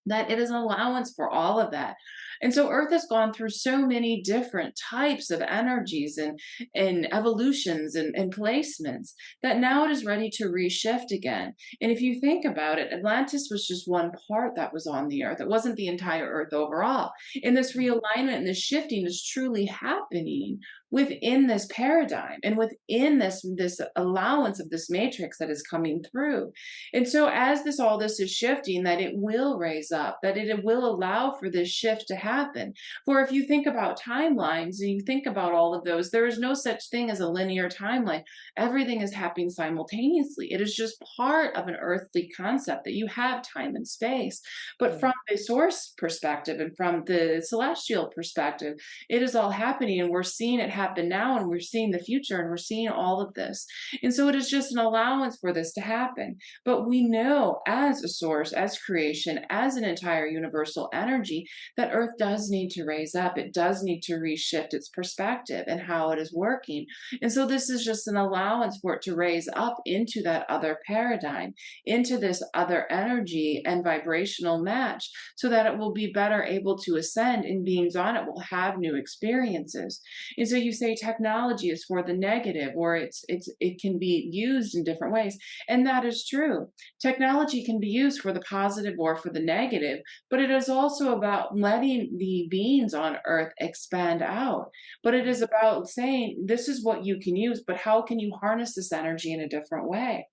S1: that it is an allowance for all of that. And so Earth has gone through so many different types of energies and evolutions and placements that now it is ready to reshift again. And if you think about it, Atlantis was just one part that was on the Earth. It wasn't the entire Earth overall. And this realignment and this shifting is truly happening within this paradigm and within this allowance of this matrix that is coming through. And so as this is shifting, that it will raise up, that it will allow for this shift to happen. For if you think about timelines and you think about all of those, there is no such thing as a linear timeline. Everything is happening simultaneously. It is just part of an earthly concept that you have time and space. But from
S2: Mm.
S1: the source perspective and from the celestial perspective, it is all happening, and we're seeing it happen now, and we're seeing the future, and we're seeing all of this. And so it is just an allowance for this to happen. But we know as a source, as creation, as an entire universal energy, that Earth does need to raise up. It does need to reshift its perspective and how it is working. And so this is just an allowance for it to raise up into that other paradigm, into this other energy and vibrational match, so that it will be better able to ascend, and beings on it will have new experiences. And so you say technology is for the negative, or it can be used in different ways. And that is true. Technology can be used for the positive or for the negative, but it is also about letting the beings on earth expand out. But it is about saying, this is what you can use, but how can you harness this energy in a different way?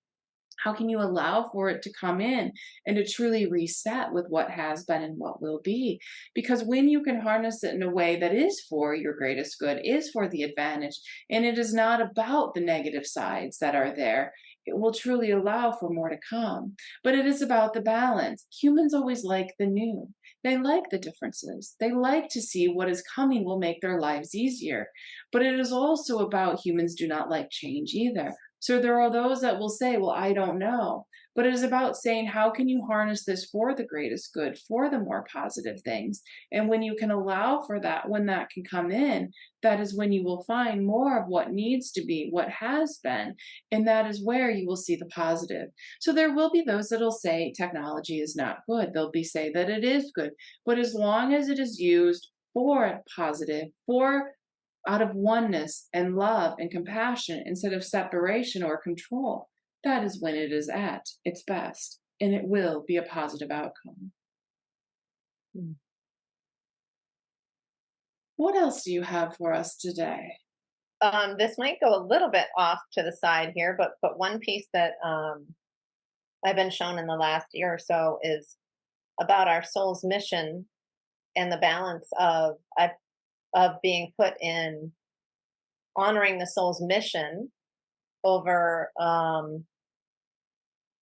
S1: How can you allow for it to come in and to truly reset with what has been and what will be? Because when you can harness it in a way that is for your greatest good, is for the advantage, and it is not about the negative sides that are there, it will truly allow for more to come. But it is about the balance. Humans always like the new. They like the differences. They like to see what is coming will make their lives easier. But it is also about humans do not like change either. So there are those that will say, well, I don't know. But it is about saying, how can you harness this for the greatest good, for the more positive things? And when you can allow for that, when that can come in, that is when you will find more of what needs to be, what has been. And that is where you will see the positive. So there will be those that'll say technology is not good. They'll be say that it is good. But as long as it is used for positive, for out of oneness and love and compassion instead of separation or control, that is when it is at its best and it will be a positive outcome.
S2: Mm.
S1: What else do you have for us today?
S2: This might go a little bit off to the side here, but one piece that I've been shown in the last year or so is about our soul's mission and the balance of being put in honoring the soul's mission over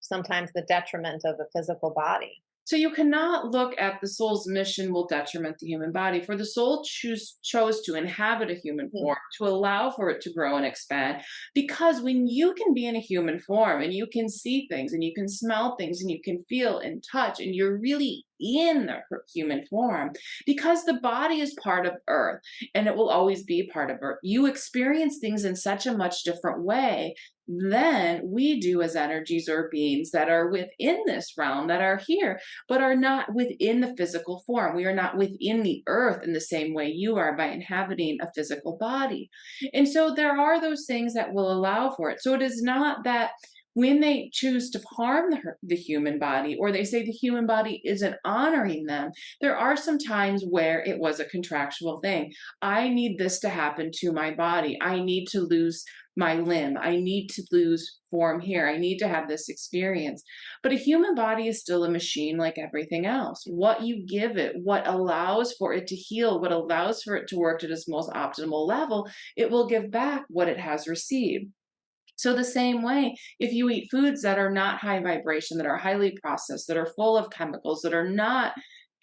S2: sometimes the detriment of the physical body.
S1: So you cannot look at the soul's mission will detriment the human body, for the soul chose to inhabit a human
S2: Mm.
S1: form to allow for it to grow and expand. Because when you can be in a human form and you can see things and you can smell things and you can feel and touch and you're really in the human form, because the body is part of earth and it will always be part of earth, you experience things in such a much different way than we do as energies or beings that are within this realm, that are here but are not within the physical form. We are not within the earth in the same way you are by inhabiting a physical body. And so there are those things that will allow for it. So it is not that when they choose to harm the human body or they say the human body isn't honoring them, there are some times where it was a contractual thing. I need this to happen to my body. I need to lose my limb. I need to lose form here. I need to have this experience. But a human body is still a machine like everything else. What you give it, what allows for it to heal, what allows for it to work at its most optimal level, it will give back what it has received. So, the same way, if you eat foods that are not high vibration, that are highly processed, that are full of chemicals, that are not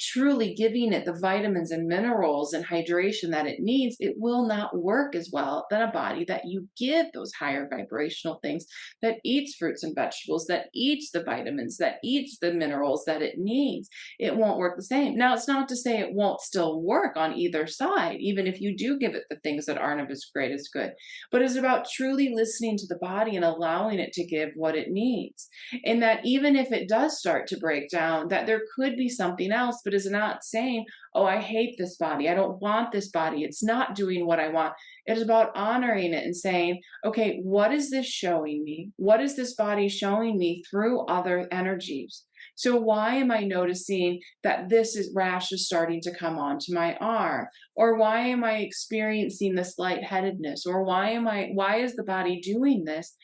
S1: truly giving it the vitamins and minerals and hydration that it needs, it will not work as well than a body that you give those higher vibrational things, that eats fruits and vegetables, that eats the vitamins, that eats the minerals that it needs. It won't work the same. Now, it's not to say it won't still work on either side, even if you do give it the things that aren't of as great as good, but it's about truly listening to the body and allowing it to give what it needs. And that even if it does start to break down, that there could be something else, but is not saying, oh, I hate this body. I don't want this body. It's not doing what I want. It is about honoring it and saying, okay, what is this showing me? What is this body showing me through other energies? So why am I noticing that rash is starting to come onto my arm? Or why am I experiencing this lightheadedness? Or why is the body doing this?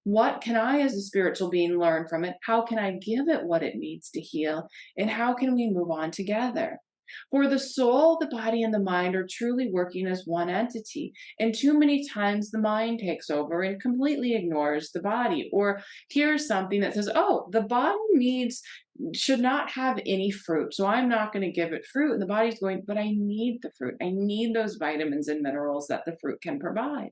S1: What can I, as a spiritual being, learn from it? How can I give it what it needs to heal? And how can we move on together? For the soul, the body, and the mind are truly working as one entity. And too many times the mind takes over and completely ignores the body, or hears something that says, oh, the body should not have any fruit. So I'm not going to give it fruit. And the body's going, but I need the fruit. I need those vitamins and minerals that the fruit can provide.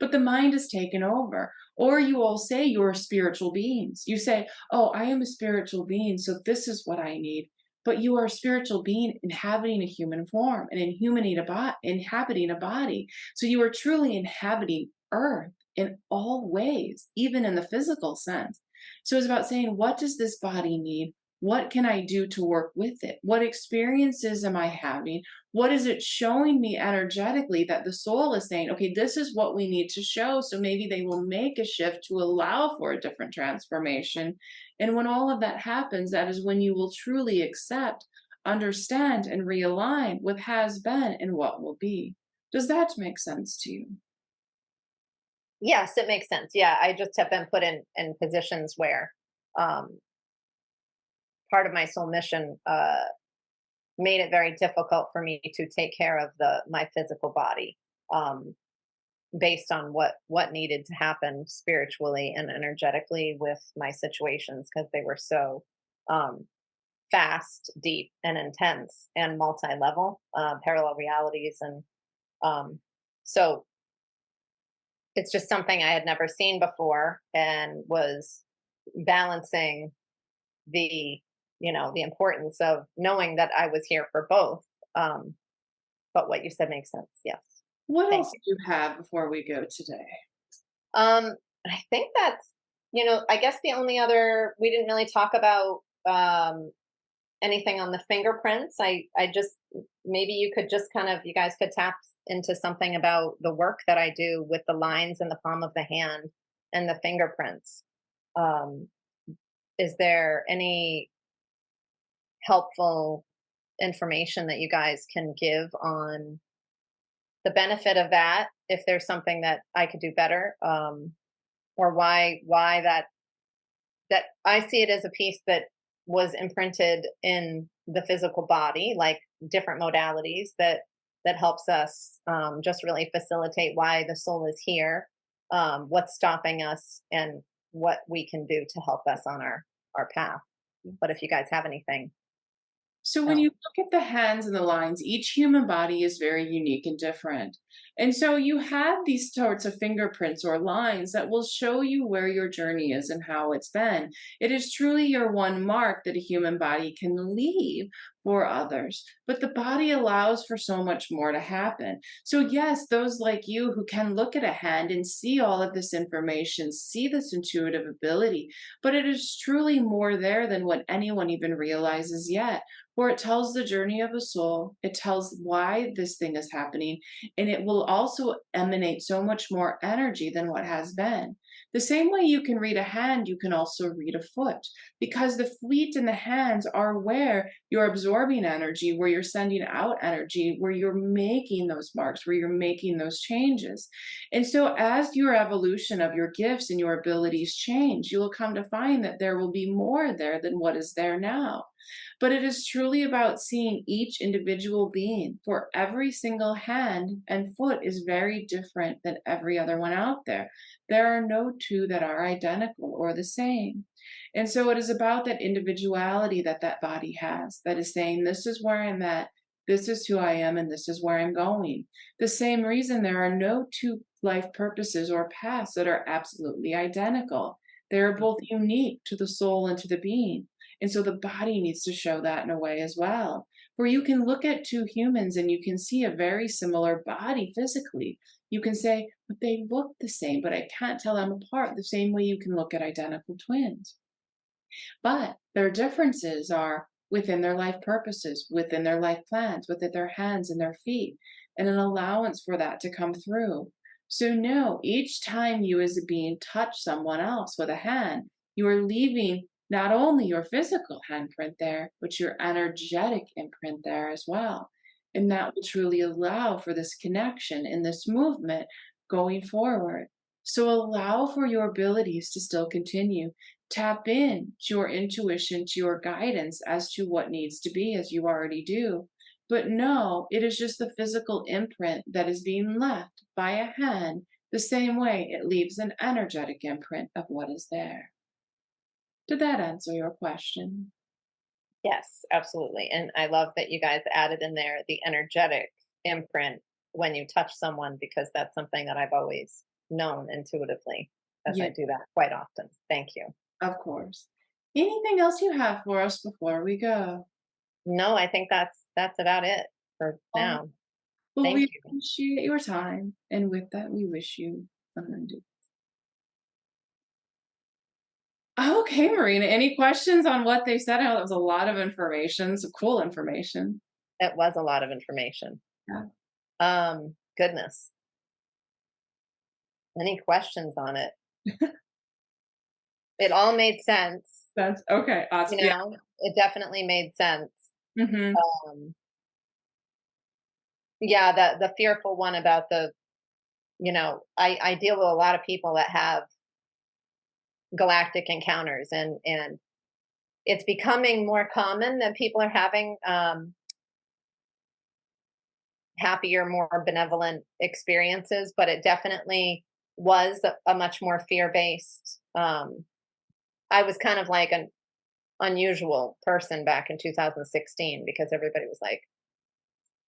S1: But the mind is taken over. Or you all say you're spiritual beings. You say, oh, I am a spiritual being, so this is what I need. But you are a spiritual being inhabiting a human form and inhabiting a body. So you are truly inhabiting earth in all ways, even in the physical sense. So it's about saying, what does this body need? What can I do to work with it? What experiences am I having? What is it showing me energetically that the soul is saying, okay, this is what we need to show. So maybe they will make a shift to allow for a different transformation. And when all of that happens, that is when you will truly accept, understand, and realign with has been and what will be. Does that make sense to you?
S2: Yes, it makes sense. Yeah, I just have been put in positions where um, part of my soul mission made it very difficult for me to take care of the my physical body, um, based on what needed to happen spiritually and energetically with my situations because they were so um, fast, deep, and intense, and multi-level, parallel realities, and um, so it's just something I had never seen before, and was balancing the the importance of knowing that I was here for both. Um, but what you said makes sense. Yes,
S1: What
S2: thank
S1: else
S2: you.
S1: do you have before we go today?
S2: Um, I think that's I guess the only other we didn't really talk about anything on the fingerprints. I just maybe you could just kind of you guys could tap into something about the work that I do with the lines in the palm of the hand and the fingerprints. Um, is there any helpful information that you guys can give on the benefit of that if there's something that I could do better, or why that I see it as a piece that was imprinted in the physical body, like different modalities that helps us just really facilitate why the soul is here, what's stopping us, and what we can do to help us on our path. But if you guys have anything
S1: So, when you
S2: else,
S1: look at the hands and the lines, each human body is very unique and different. And so, you have these sorts of fingerprints or lines that will show you where your journey is and how it's been. It is truly your one mark that a human body can leave for others. But the body allows for so much more to happen. So, yes, those like you who can look at a hand and see all of this information, see this intuitive ability, but it is truly more there than what anyone even realizes yet, for it tells the journey of a soul. It tells why this thing is happening, and it will also emanate so much more energy than what has been. The same way you can read a hand, you can also read a foot, because the feet and the hands are where you're absorbing energy, where you're sending out energy, where you're making those marks, where you're making those changes. And so, as your evolution of your gifts and your abilities change, you will come to find that there will be more there than what is there now. But it is truly about seeing each individual being, for every single hand and foot is very different than every other one out there. There are no two that are identical or the same. And so it is about that individuality that that body has, that is saying, this is where I'm at, this is who I am, and this is where I'm going. The same reason there are no two life purposes or paths that are absolutely identical. They are both unique to the soul and to the being. And so the body needs to show that in a way as well, where you can look at two humans and you can see a very similar body physically. You can say, but they look the same, but I can't tell them apart the same way you can look at identical twins. But their differences are within their life purposes, within their life plans, within their hands and their feet, and an allowance for that to come through. So, no, each time you as a being touch someone else with a hand, you are leaving not only your physical handprint there, but your energetic imprint there as well. And that will truly allow for this connection and this movement going forward. So, allow for your abilities to still continue. Tap in to your intuition, to your guidance as to what needs to be, as you already do. But no, it is just the physical imprint that is being left by a hand, the same way it leaves an energetic imprint of what is there. Did that answer your question?
S2: yes, absolutely. And I love that you guys added in there the energetic imprint when you touch someone, because that's something that I've always known intuitively as I
S1: Yeah,
S2: do that quite often. Thank you.
S1: of course. Anything else you have for us before we go?
S2: No, I think that's about it for
S1: Oh,
S2: now.
S1: well,
S2: Thank
S1: we
S2: you.
S1: appreciate your time. And with that, we wish you unending. Okay, Marina. Any questions on what they said? I know that was a lot of information, some cool information.
S2: It was a lot of information.
S1: Yeah.
S2: Goodness. Any questions on it? It all made sense.
S1: That's okay. Awesome. Yeah.
S2: It definitely made sense.
S1: Hmm.
S2: Um, yeah, the fearful one about I deal with a lot of people that have galactic encounters, and it's becoming more common that people are having happier, more benevolent experiences, but it definitely was a much more fear based. I was kind of like an unusual person back in 2016 because everybody was like,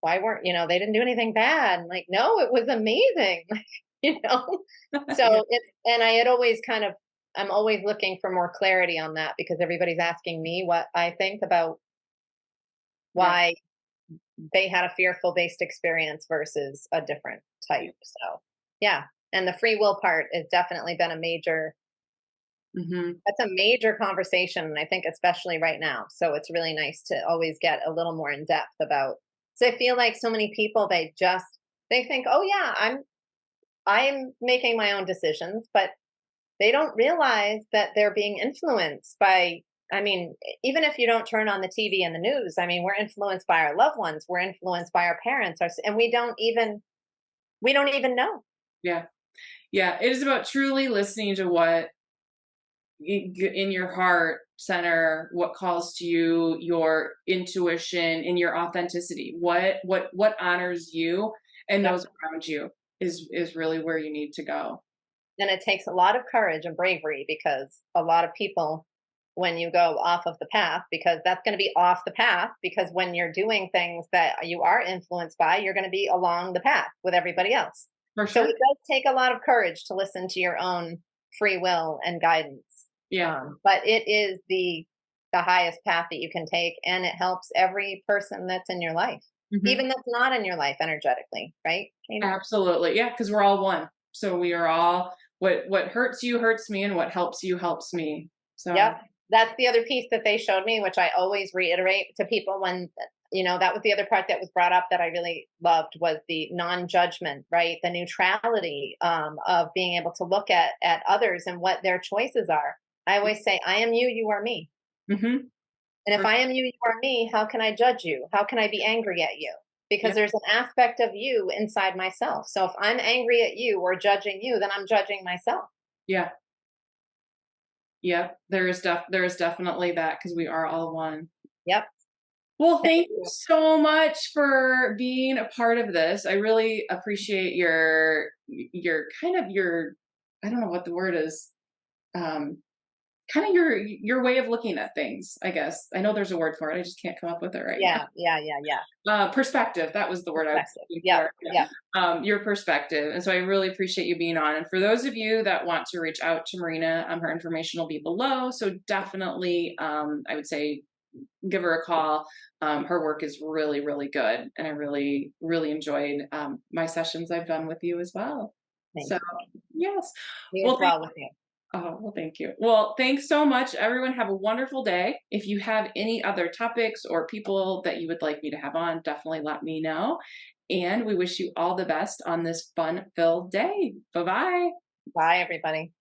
S2: why weren't, they didn't do anything bad. I'm like, no, it was amazing. Like, you know?
S1: Yeah.
S2: So and I had always kind of, I'm always looking for more clarity on that because everybody's asking me what I think about
S1: Yeah.
S2: why they had a fearful based experience versus a different type. So, yeah. And the free will part has definitely been a major,
S1: Hmm.
S2: that's a major conversation. And I think especially right now. So it's really nice to always get a little more in depth about, so I feel like so many people, they think, oh yeah, I'm making my own decisions, but they don't realize that they're being influenced by, I mean, even if you don't turn on the TV and the news, I mean, we're influenced by our loved ones, we're influenced by our parents, and we don't even know.
S1: Yeah. Yeah. It is about truly listening to what in your heart center, what calls to you, your intuition and your authenticity, what honors you and
S2: Yep.
S1: those around you is really where you need to go.
S2: And it takes a lot of courage and bravery because a lot of people, when you go off of the path, because that's going to be off the path, because when you're doing things that you are influenced by, you're going to be along the path with everybody else.
S1: For
S2: So it
S1: sure.
S2: does take a lot of courage to listen to your own free will and guidance.
S1: Yeah.
S2: But it is the highest path that you can take, and it helps every person that's in your life,
S1: Hmm.
S2: even that's not in your life energetically, right? Katie?
S1: Absolutely. Yeah, because we're all one. So we are all, what hurts you hurts me, and what helps you helps me.
S2: Yep.
S1: So
S2: That's the other piece that they showed me, which I always reiterate to people when, that was the other part that was brought up that I really loved was the non-judgment, right? The neutrality of being able to look at others and what their choices are. I always say, I am you, you are me.
S1: hmm
S2: And if
S1: for
S2: I am you, you are me, how can I judge you? How can I be angry at you?
S1: yeah,
S2: Because there's an aspect of you inside myself. So if I'm angry at you or judging you, then I'm judging myself.
S1: yeah, yeah. There is definitely that because we are all one.
S2: Yep.
S1: Well,
S2: Thank
S1: thank you
S2: you.
S1: so much for being a part of this. I really appreciate your kind of your, I don't know what the word is. Um, Kind of your way of looking at things, I guess. I know there's a word for it. I just can't come up with it right now.
S2: Yeah, yeah, yeah, yeah.
S1: Perspective. That was the word I was
S2: Perspective.
S1: looking
S2: Yep,
S1: for. Yeah.
S2: yep.
S1: Your perspective. And so I really appreciate you being on. And for those of you that want to reach out to Marinna, her information will be below. So definitely, I would say give her a call. Her work is really, really good. And I really, really enjoyed my sessions I've done with you as well.
S2: Thank
S1: So,
S2: you.
S1: yes.
S2: Me as
S1: Well,
S2: well with you.
S1: oh, well, thank you. Well, thanks so much. Everyone, have a wonderful day. If you have any other topics or people that you would like me to have on, definitely let me know. And we wish you all the best on this fun filled day. Bye bye.
S2: Bye, everybody.